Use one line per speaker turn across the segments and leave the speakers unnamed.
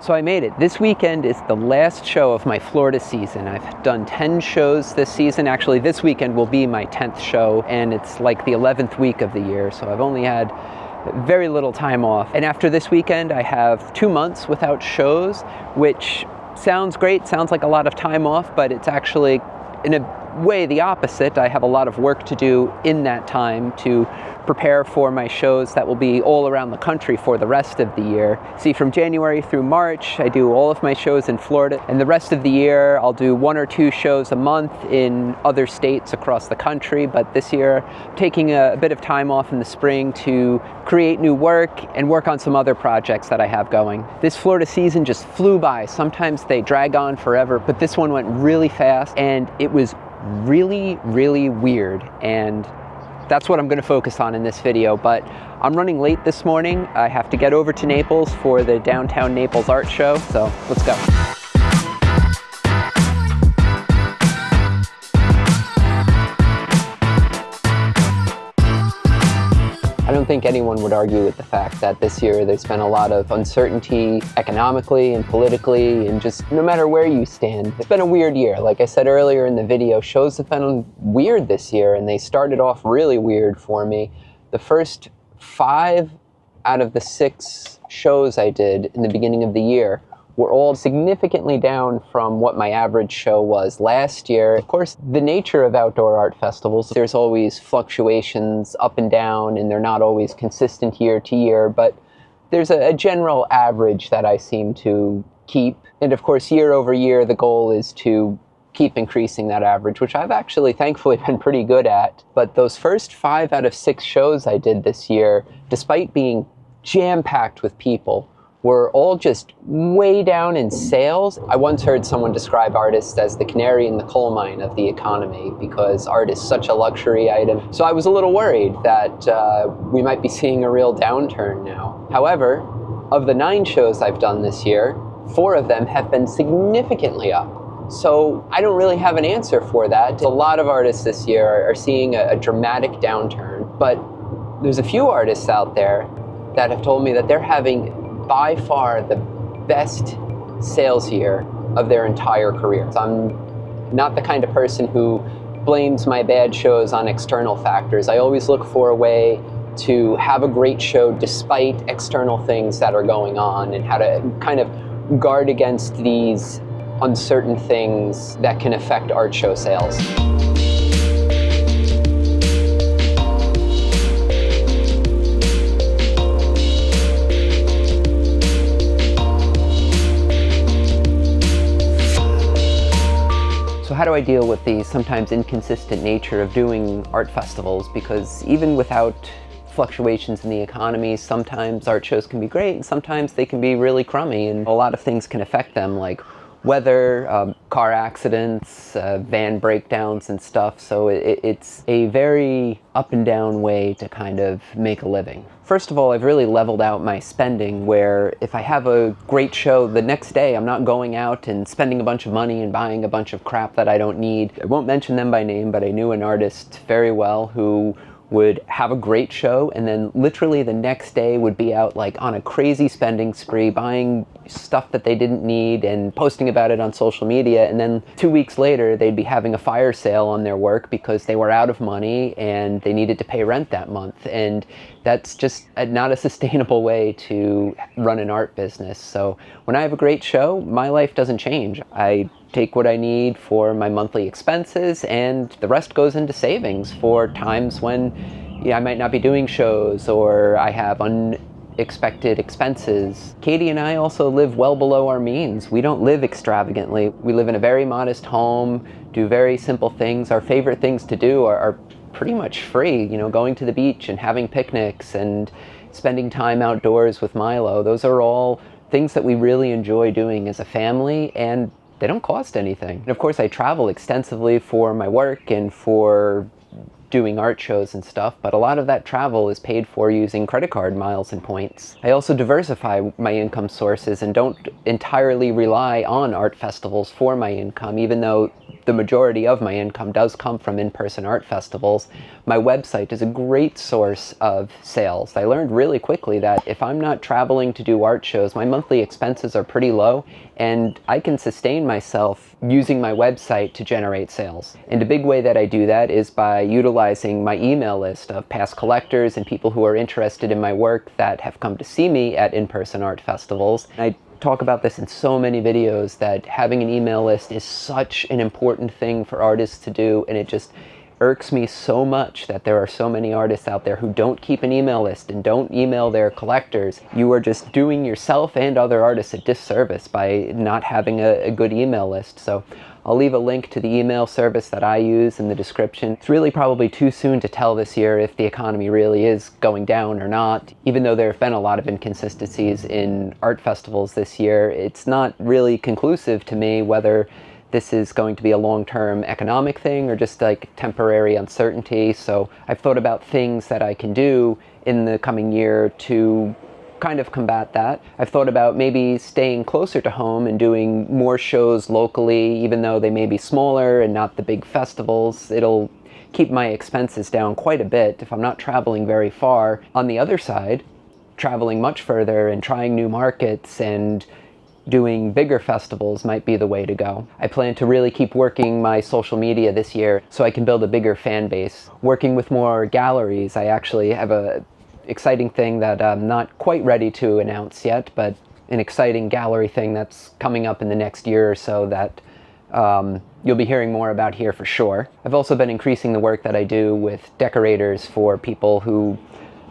So I made it. This weekend is the last show of my Florida season. I've done 10 shows this season. Actually, this weekend will be my 10th show, and it's like the 11th week of the year, so I've only had very little time off. And after this weekend, I have 2 months without shows, which sounds great, sounds like a lot of time off, but it's actually, in a way, the opposite. I have a lot of work to do in that time to prepare for my shows that will be all around the country for the rest of the year. See, from January through March, I do all of my shows in Florida, and the rest of the year I'll do 1 or 2 shows a month in other states across the country. But this year, I'm taking a bit of time off in the spring to create new work and work on some other projects that I have going. This Florida season just flew by. Sometimes they drag on forever, but this one went really fast, and it was really, really weird, and that's what I'm going to focus on in this video. But I'm running late this morning. I have to get over to Naples for the Downtown Naples Art Show, so let's go. I don't think anyone would argue with the fact that this year there's been a lot of uncertainty economically and politically, and just no matter where you stand. It's been a weird year. Like I said earlier in the video, shows have been weird this year, and they started off really weird for me. The first 5 out of the 6 shows I did in the beginning of the year were all significantly down from what my average show was last year. Of course, the nature of outdoor art festivals, there's always fluctuations up and down, and they're not always consistent year to year, but there's a general average that I seem to keep. And of course, year over year, the goal is to keep increasing that average, which I've actually thankfully been pretty good at. But those first 5 out of 6 shows I did this year, despite being jam-packed with people, were all just way down in sales. I once heard someone describe artists as the canary in the coal mine of the economy, because art is such a luxury item. So I was a little worried that we might be seeing a real downturn now. However, of the 9 shows I've done this year, 4 of them have been significantly up. So I don't really have an answer for that. A lot of artists this year are seeing a dramatic downturn, but there's a few artists out there that have told me that they're having by far the best sales year of their entire career. So I'm not the kind of person who blames my bad shows on external factors. I always look for a way to have a great show despite external things that are going on, and how to kind of guard against these uncertain things that can affect art show sales. So how do I deal with the sometimes inconsistent nature of doing art festivals? Because even without fluctuations in the economy, sometimes art shows can be great, and sometimes they can be really crummy, and a lot of things can affect them, like weather, car accidents, van breakdowns and stuff. So it's a very up and down way to kind of make a living. First of all, I've really leveled out my spending, where if I have a great show, the next day I'm not going out and spending a bunch of money and buying a bunch of crap that I don't need. I won't mention them by name, but I knew an artist very well who would have a great show, and then literally the next day would be out like on a crazy spending spree, buying stuff that they didn't need and posting about it on social media, and then 2 weeks later they'd be having a fire sale on their work because they were out of money and they needed to pay rent that month. And that's just not a sustainable way to run an art business. So when I have a great show, my life doesn't change. I take what I need for my monthly expenses, and the rest goes into savings for times when I might not be doing shows, or I have unexpected expenses. Katie and I also live well below our means. We don't live extravagantly. We live in a very modest home, do very simple things. Our favorite things to do are pretty much free, going to the beach and having picnics and spending time outdoors with Milo. Those are all things that we really enjoy doing as a family, and they don't cost anything. And of course, I travel extensively for my work and for doing art shows and stuff, but a lot of that travel is paid for using credit card miles and points. I also diversify my income sources and don't entirely rely on art festivals for my income, even though the majority of my income does come from in-person art festivals, my website is a great source of sales. I learned really quickly that if I'm not traveling to do art shows, my monthly expenses are pretty low, and I can sustain myself using my website to generate sales. And a big way that I do that is by utilizing my email list of past collectors and people who are interested in my work that have come to see me at in-person art festivals. I talk about this in so many videos that having an email list is such an important thing for artists to do, and it just irks me so much that there are so many artists out there who don't keep an email list and don't email their collectors. You are just doing yourself and other artists a disservice by not having a good email list. So I'll leave a link to the email service that I use in the description. It's really probably too soon to tell this year if the economy really is going down or not. Even though there have been a lot of inconsistencies in art festivals this year, it's not really conclusive to me whether this is going to be a long-term economic thing or just like temporary uncertainty. So I've thought about things that I can do in the coming year to kind of combat that. I've thought about maybe staying closer to home and doing more shows locally, even though they may be smaller and not the big festivals. It'll keep my expenses down quite a bit if I'm not traveling very far. On the other side, traveling much further and trying new markets and doing bigger festivals might be the way to go. I plan to really keep working my social media this year so I can build a bigger fan base. Working with more galleries, I actually have a exciting thing that I'm not quite ready to announce yet, but an exciting gallery thing that's coming up in the next year or so that you'll be hearing more about here for sure. I've also been increasing the work that I do with decorators for people who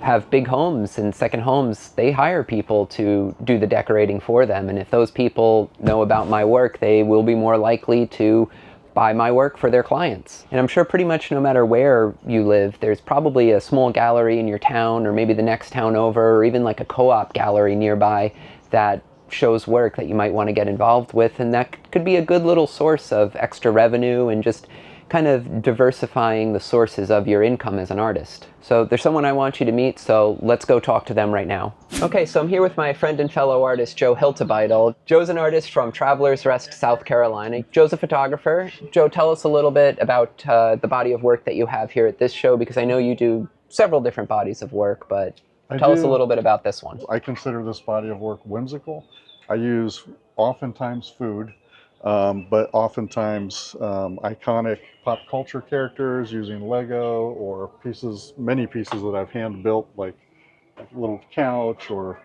have big homes and second homes. They hire people to do the decorating for them, and if those people know about my work, they will be more likely to buy my work for their clients. And I'm sure pretty much no matter where you live, there's probably a small gallery in your town or maybe the next town over, or even like a co-op gallery nearby that shows work that you might want to get involved with, and that could be a good little source of extra revenue and just kind of diversifying the sources of your income as an artist. So there's someone I want you to meet, so let's go talk to them right now. Okay, so I'm here with my friend and fellow artist, Joe Hiltabidel. Joe's an artist from Travelers Rest, South Carolina. Joe's a photographer. Joe, tell us a little bit about the body of work that you have here at this show, because I know you do several different bodies of work, but tell us a little bit about this one.
I consider this body of work whimsical. I use oftentimes food, but oftentimes iconic pop culture characters using Lego or many pieces that I've hand built, like a little couch, or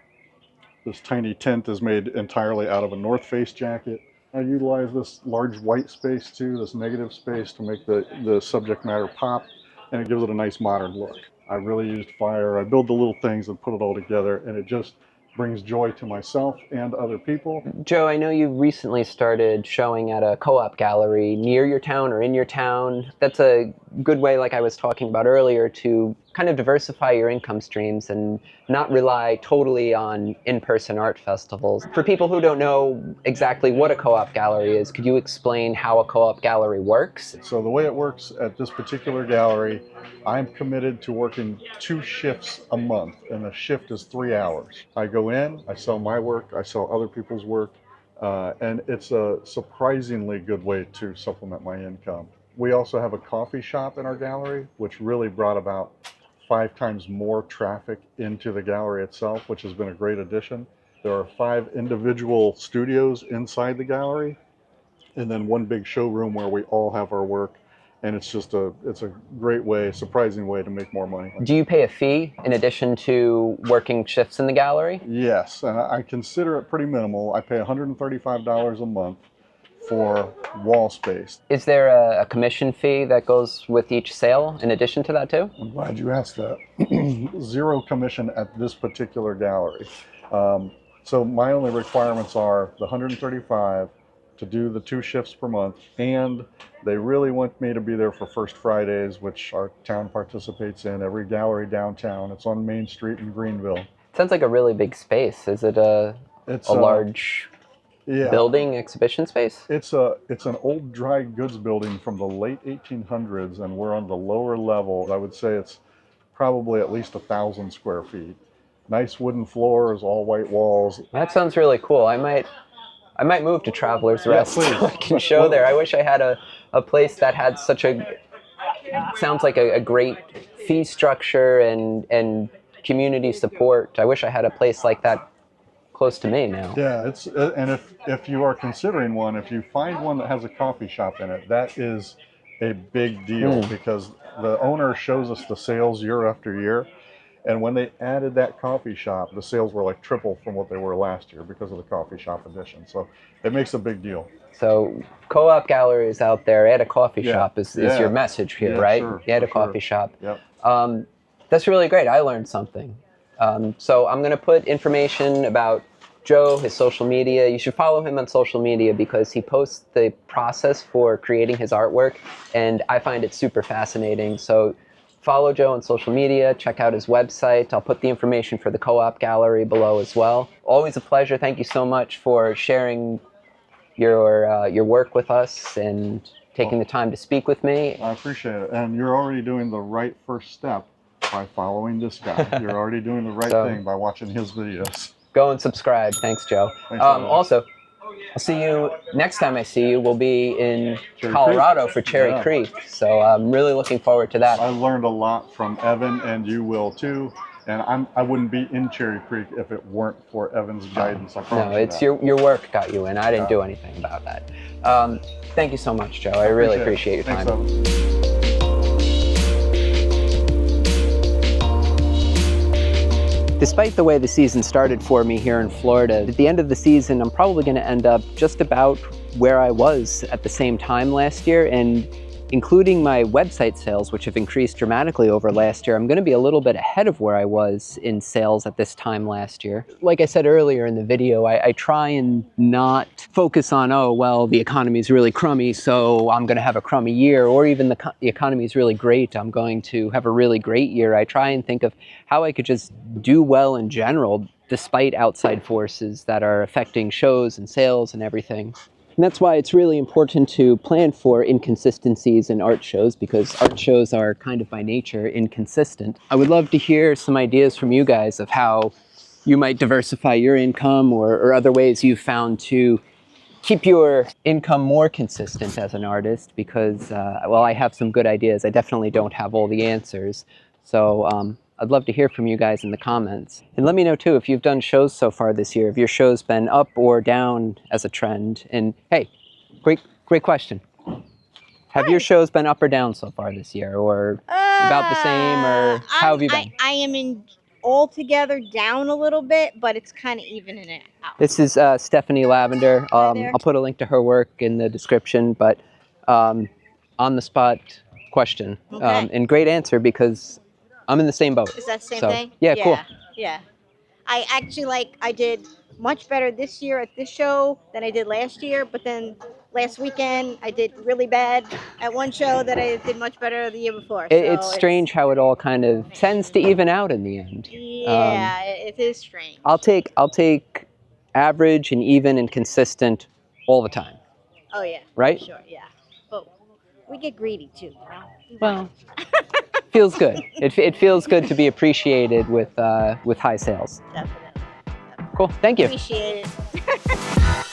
this tiny tent is made entirely out of a North Face jacket. I utilize this large white space too, this negative space, to make the subject matter pop, and it gives it a nice modern look. I really used fire. I build the little things and put it all together, and it just brings joy to myself and other people.
Joe, I know you recently started showing at a co-op gallery near your town or in your town. That's a good way, like I was talking about earlier, to kind of diversify your income streams and not rely totally on in-person art festivals. For people who don't know exactly what a co-op gallery is, could you explain how a co-op gallery works?
So the way it works at this particular gallery, I'm committed to working 2 shifts a month, and a shift is 3 hours. I go in, I sell my work, I sell other people's work, and it's a surprisingly good way to supplement my income. We also have a coffee shop in our gallery, which really brought about 5 times more traffic into the gallery itself, which has been a great addition. There are 5 individual studios inside the gallery, and then 1 big showroom where we all have our work. And it's a great way, surprising way to make more money.
Do you pay a fee in addition to working shifts in the gallery?
Yes, and I consider it pretty minimal. I pay $135 a month for wall space.
Is there a commission fee that goes with each sale in addition to that too?
I'm glad you asked that. 0 commission at this particular gallery. So my only requirements are the $135 to do the 2 shifts per month, and they really want me to be there for First Fridays, which our town participates in, every gallery downtown. It's on Main Street in Greenville.
Sounds like a really big space. Is it a large building, exhibition space?
It's an old dry goods building from the late 1800s, and we're on the lower level. I would say it's probably at least 1,000 square feet. Nice wooden floors, all white walls.
That sounds really cool. I might move to Travelers Rest so I can show there. I wish I had a a place that had such a, sounds like a great fee structure and community support. I wish I had a place like that close to me now.
Yeah, it's and if you are considering one, if you find one that has a coffee shop in it, that is a big deal because the owner shows us the sales year after year, and when they added that coffee shop, the sales were like triple from what they were last year because of the coffee shop addition. So it makes a big deal.
So co-op galleries out there, add a coffee shop is your message here, right?
Sure,
add a coffee shop.
Yep.
That's really great. I learned something. So I'm going to put information about Joe, his social media. You should follow him on social media because he posts the process for creating his artwork, and I find it super fascinating. So follow Joe on social media, check out his website. I'll put the information for the co-op gallery below as well. Always a pleasure. Thank you so much for sharing your work with us and taking the time to speak with me.
I appreciate it. And you're already doing the right first step by following this guy. You're already doing the right thing by watching his videos.
Go and subscribe. Thanks, Joe.
Thanks,
also, I'll see you next time I see you. We'll be in Colorado for Cherry Creek. So I'm really looking forward to that.
I learned a lot from Evan, and you will too. And I wouldn't be in Cherry Creek if it weren't for Evan's guidance. I promise.
No, it's your work got you in. I didn't do anything about that. Thank you so much, Joe. I really appreciate your time.
Thanks, Evan.
Despite the way the season started for me here in Florida, at the end of the season, I'm probably going to end up just about where I was at the same time last year, and including my website sales, which have increased dramatically over last year, I'm going to be a little bit ahead of where I was in sales at this time last year. Like I said earlier in the video, I try and not focus on, oh, well, the economy is really crummy, so I'm going to have a crummy year, or even the economy is really great, I'm going to have a really great year. I try and think of how I could just do well in general, despite outside forces that are affecting shows and sales and everything. And that's why it's really important to plan for inconsistencies in art shows, because art shows are kind of by nature inconsistent. I would love to hear some ideas from you guys of how you might diversify your income or other ways you've found to keep your income more consistent as an artist, because, well, I have some good ideas. I definitely don't have all the answers. So I'd love to hear from you guys in the comments. And let me know too if you've done shows so far this year, if your show's been up or down as a trend. And hey, great question. Have your shows been up or down so far this year, or about the same, or how have you been?
I am in altogether down a little bit, but it's kind of even in it out.
This is Stephanie Lavender. I'll put a link to her work in the description, but on the spot question.
Okay.
And great answer, because I'm in the same boat.
Is that the same thing?
Yeah, cool.
Yeah. I actually I did much better this year at this show than I did last year, but then last weekend I did really bad at one show that I did much better the year before.
It's strange how it all kind of tends to even out in the end.
Yeah, it is strange.
I'll take average and even and consistent all the time.
Oh yeah.
Right?
Sure, yeah. But we get greedy too, you know?
Well, feels good. It feels good to be appreciated with high sales.
Definitely.
Cool. Thank you.
Appreciate it.